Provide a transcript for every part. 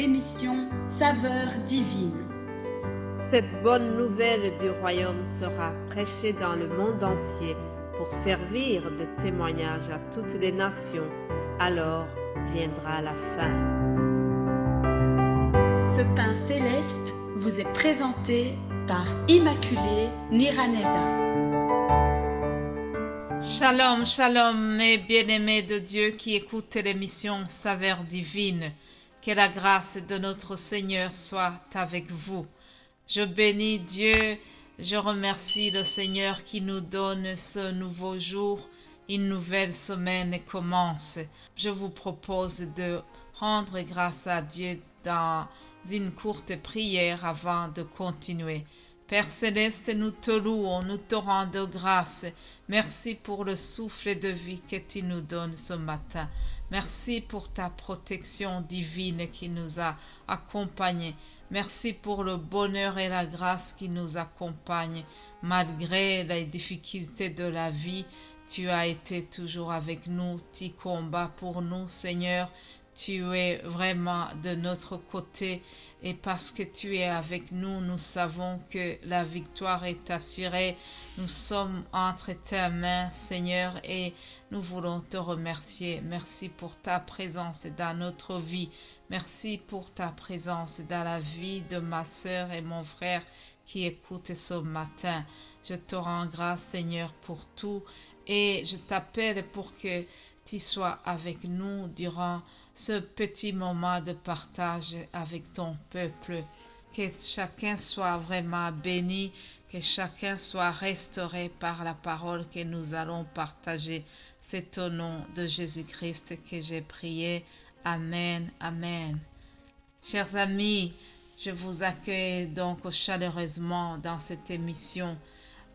l'émission Saveurs divines. Cette bonne nouvelle du royaume sera prêchée dans le monde entier pour servir de témoignage à toutes les nations. Alors viendra la fin. Ce pain céleste vous est présenté par Immaculée Niraneza. Shalom, shalom, mes bien-aimés de Dieu qui écoutent l'émission Saveurs divines. Que la grâce de notre Seigneur soit avec vous. Je bénis Dieu, je remercie le Seigneur qui nous donne ce nouveau jour. Une nouvelle semaine commence. Je vous propose de rendre grâce à Dieu dans une courte prière avant de continuer. Père Céleste, nous te louons, nous te rendons grâce. Merci pour le souffle de vie que tu nous donnes ce matin. Merci pour ta protection divine qui nous a accompagnés. Merci pour le bonheur et la grâce qui nous accompagnent. Malgré les difficultés de la vie, tu as été toujours avec nous. Tu combats pour nous, Seigneur. Tu es vraiment de notre côté et parce que tu es avec nous, nous savons que la victoire est assurée. Nous sommes entre tes mains, Seigneur, et nous voulons te remercier. Merci pour ta présence dans notre vie. Merci pour ta présence dans la vie de ma sœur et mon frère qui écoutent ce matin. Je te rends grâce, Seigneur, pour tout et je t'appelle pour que tu sois avec nous durant ce petit moment de partage avec ton peuple. Que chacun soit vraiment béni, que chacun soit restauré par la parole que nous allons partager. C'est au nom de Jésus-Christ que j'ai prié. Amen, amen. Chers amis, je vous accueille donc chaleureusement dans cette émission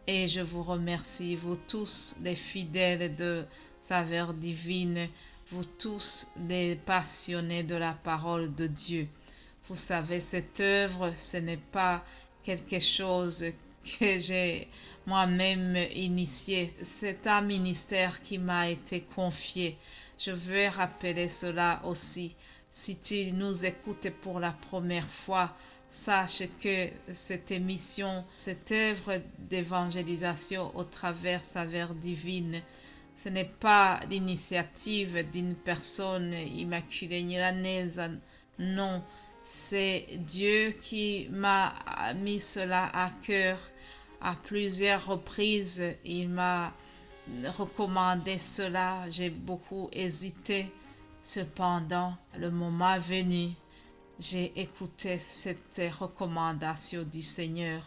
et je vous remercie, vous tous les fidèles de Saveurs divines, vous tous les passionnés de la parole de Dieu. Vous savez, cette œuvre, ce n'est pas quelque chose que j'ai moi-même initié. C'est un ministère qui m'a été confié. Je veux rappeler cela aussi. Si tu nous écoutes pour la première fois, sache que cette émission, cette œuvre d'évangélisation au travers Saveurs divines, ce n'est pas l'initiative d'une personne Immaculée Niraneza, non, c'est Dieu qui m'a mis cela à cœur à plusieurs reprises. Il m'a recommandé cela, j'ai beaucoup hésité. Cependant, le moment venu, j'ai écouté cette recommandation du Seigneur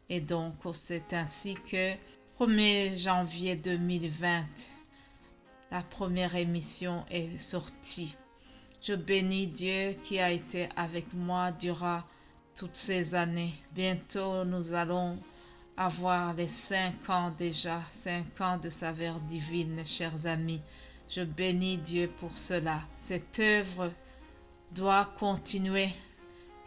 et donc c'est ainsi que 1er janvier 2020, la première émission est sortie. Je bénis Dieu qui a été avec moi durant toutes ces années. Bientôt, nous allons avoir les 5 ans déjà, 5 ans de Saveurs divines, chers amis. Je bénis Dieu pour cela. Cette œuvre doit continuer,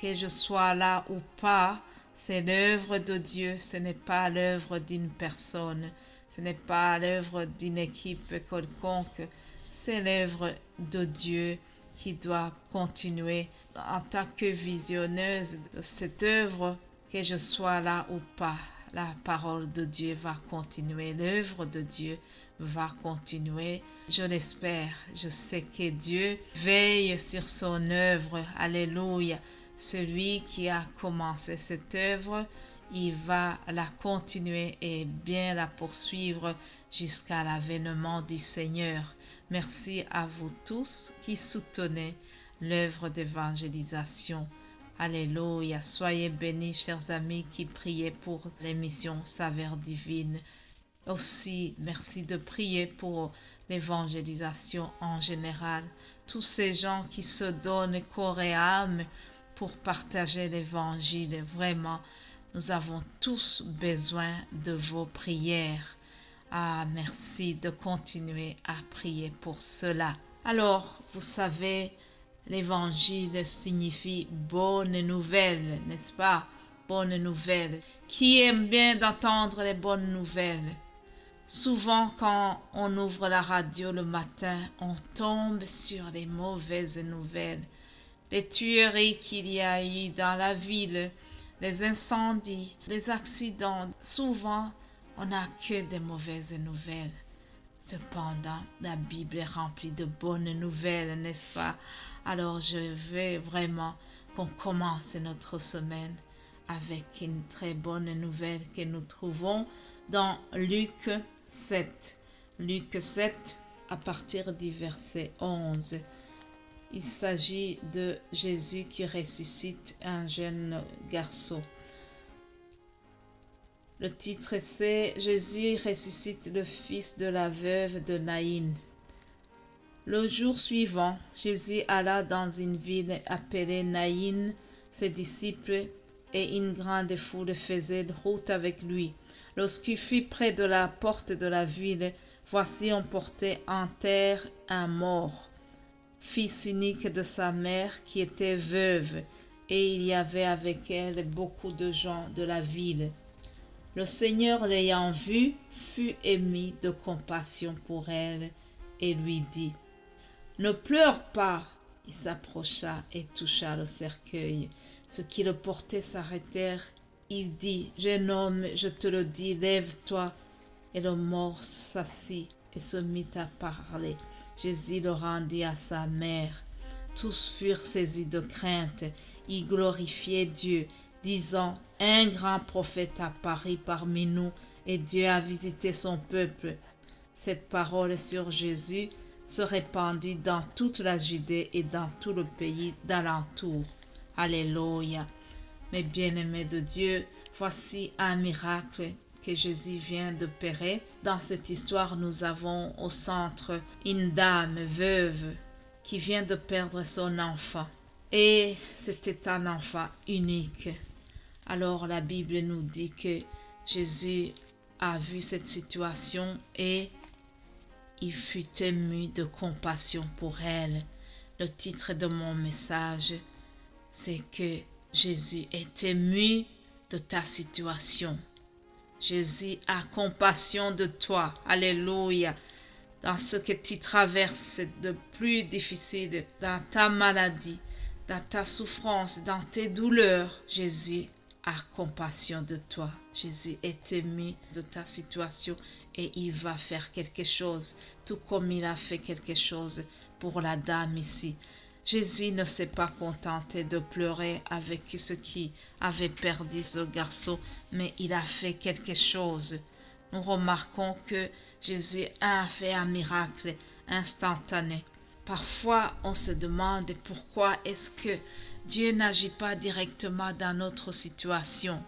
que je sois là ou pas. C'est l'œuvre de Dieu, ce n'est pas l'œuvre d'une personne, ce n'est pas l'œuvre d'une équipe quelconque, c'est l'œuvre de Dieu qui doit continuer. En tant que visionneuse de cette œuvre, que je sois là ou pas, la parole de Dieu va continuer, l'œuvre de Dieu va continuer. Je l'espère, je sais que Dieu veille sur son œuvre. Alléluia. Celui qui a commencé cette œuvre, il va la continuer et bien la poursuivre jusqu'à l'avènement du Seigneur. Merci à vous tous qui soutenez l'œuvre d'évangélisation. Alléluia. Soyez bénis, chers amis qui priez pour l'émission Saveurs divines. Aussi, merci de prier pour l'évangélisation en général. Tous ces gens qui se donnent corps et âme pour partager l'évangile. Vraiment, nous avons tous besoin de vos prières. Ah, merci de continuer à prier pour cela. Alors, vous savez, l'évangile signifie bonne nouvelle, n'est-ce pas? Bonne nouvelle. Qui aime bien d'entendre les bonnes nouvelles? Souvent, quand on ouvre la radio le matin, on tombe sur les mauvaises nouvelles. les tueries qu'il y a eu dans la ville, les incendies, les accidents. Souvent, on n'a que des mauvaises nouvelles. Cependant, la Bible est remplie de bonnes nouvelles, n'est-ce pas? Alors, je veux vraiment qu'on commence notre semaine avec une très bonne nouvelle que nous trouvons dans Luc 7. Luc 7, à partir du verset 11. Il s'agit de Jésus qui ressuscite un jeune garçon. Le titre c'est « Jésus ressuscite le fils de la veuve de Naïn ». Le jour suivant, Jésus alla dans une ville appelée Naïn. Ses disciples et une grande foule faisaient route avec lui. Lorsqu'il fut près de la porte de la ville, voici on portait en terre un mort, fils unique de sa mère qui était veuve, et il y avait avec elle beaucoup de gens de la ville. Le Seigneur l'ayant vue, fut ému de compassion pour elle et lui dit « Ne pleure pas !» Il s'approcha et toucha le cercueil. Ceux qui le portaient s'arrêtèrent. Il dit « Jeune homme, je te le dis, lève-toi !» Et le mort s'assit et se mit à parler. Jésus le rendit à sa mère. Tous furent saisis de crainte. Ils glorifiaient Dieu, disant « Un grand prophète apparut parmi nous et Dieu a visité son peuple. » Cette parole sur Jésus se répandit dans toute la Judée et dans tout le pays d'alentour. Alléluia. Mes bien-aimés de Dieu, voici un miracle que Jésus vient d'opérer. Dans cette histoire, nous avons au centre une dame veuve qui vient de perdre son enfant. Et c'était un enfant unique. Alors la Bible nous dit que Jésus a vu cette situation et il fut ému de compassion pour elle. Le titre de mon message, c'est que Jésus est ému de ta situation. Jésus a compassion de toi. Alléluia. Dans ce que tu traverses de plus difficile, dans ta maladie, dans ta souffrance, dans tes douleurs, Jésus a compassion de toi. Jésus est ému de ta situation et il va faire quelque chose, tout comme il a fait quelque chose pour la dame ici. Jésus ne s'est pas contenté de pleurer avec ceux qui avaient perdu ce garçon, mais il a fait quelque chose. Nous remarquons que Jésus a fait un miracle instantané. Parfois, on se demande pourquoi est-ce que Dieu n'agit pas directement dans notre situation.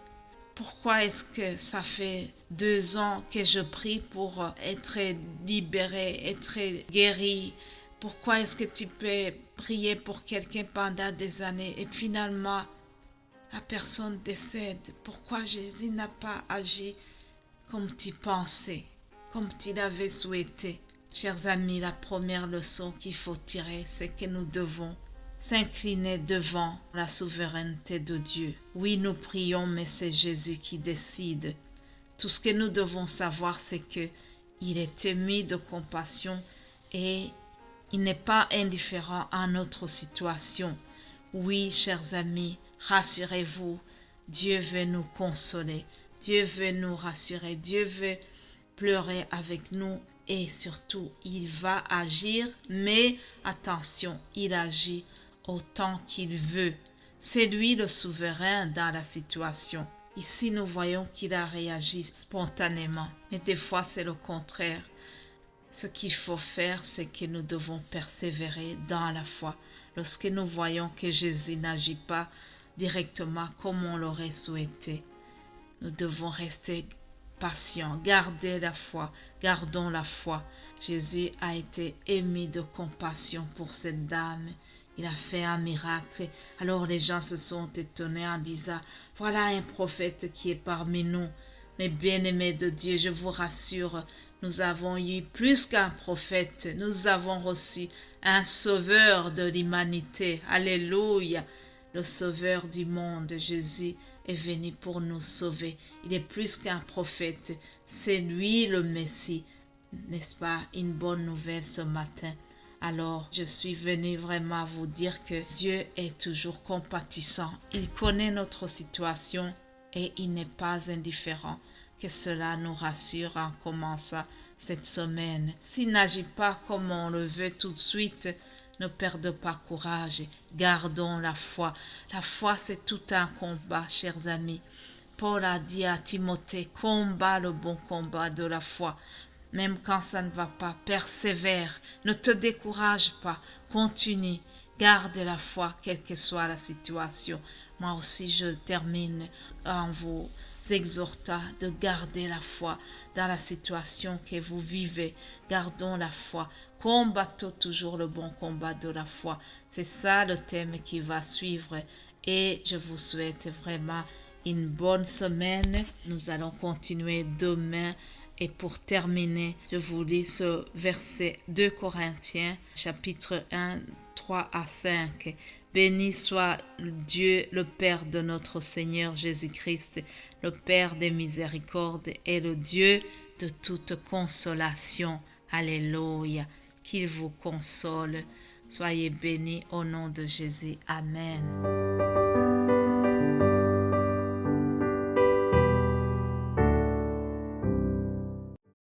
Pourquoi est-ce que ça fait 2 ans que je prie pour être libéré, être guéri? Pourquoi est-ce que tu peux prier pour quelqu'un pendant des années et finalement la personne décède? Pourquoi Jésus n'a pas agi comme tu pensais, comme tu l'avais souhaité? Chers amis, la première leçon qu'il faut tirer, c'est que nous devons s'incliner devant la souveraineté de Dieu. Oui, nous prions, mais c'est Jésus qui décide. Tout ce que nous devons savoir, c'est que il est ému de compassion et il n'est pas indifférent à notre situation. Oui, chers amis, rassurez-vous, Dieu veut nous consoler, Dieu veut nous rassurer, Dieu veut pleurer avec nous et surtout, il va agir, mais attention, il agit autant qu'il veut. C'est lui le souverain dans la situation. Ici, nous voyons qu'il a réagi spontanément, mais des fois, c'est le contraire. Ce qu'il faut faire, c'est que nous devons persévérer dans la foi. Lorsque nous voyons que Jésus n'agit pas directement comme on l'aurait souhaité, nous devons rester patients, garder la foi, gardons la foi. Jésus a été ému de compassion pour cette dame. Il a fait un miracle. Alors les gens se sont étonnés en disant, voilà un prophète qui est parmi nous. Mais bien-aimés de Dieu, je vous rassure, nous avons eu plus qu'un prophète. Nous avons reçu un sauveur de l'humanité. Alléluia. Le sauveur du monde, Jésus, est venu pour nous sauver. Il est plus qu'un prophète. C'est lui le Messie. N'est-ce pas une bonne nouvelle ce matin? Alors, je suis venue vraiment vous dire que Dieu est toujours compatissant. Il connaît notre situation et il n'est pas indifférent. Que cela nous rassure en commençant cette semaine. S'il n'agit pas comme on le veut tout de suite, ne perdez pas courage. Gardons la foi. La foi, c'est tout un combat, chers amis. Paul a dit à Timothée, combat le bon combat de la foi. Même quand ça ne va pas, persévère, ne te décourage pas, continue, garde la foi, quelle que soit la situation. Moi aussi, je termine en vous exhortant de garder la foi dans la situation que vous vivez. Gardons la foi, combattons toujours le bon combat de la foi. C'est ça le thème qui va suivre et je vous souhaite vraiment une bonne semaine. Nous allons continuer demain. Et pour terminer, je vous lis ce verset 2 Corinthiens, chapitre 1, 3 à 5. Béni soit Dieu, le Père de notre Seigneur Jésus-Christ, le Père des miséricordes et le Dieu de toute consolation. Alléluia. Qu'il vous console. Soyez bénis au nom de Jésus. Amen.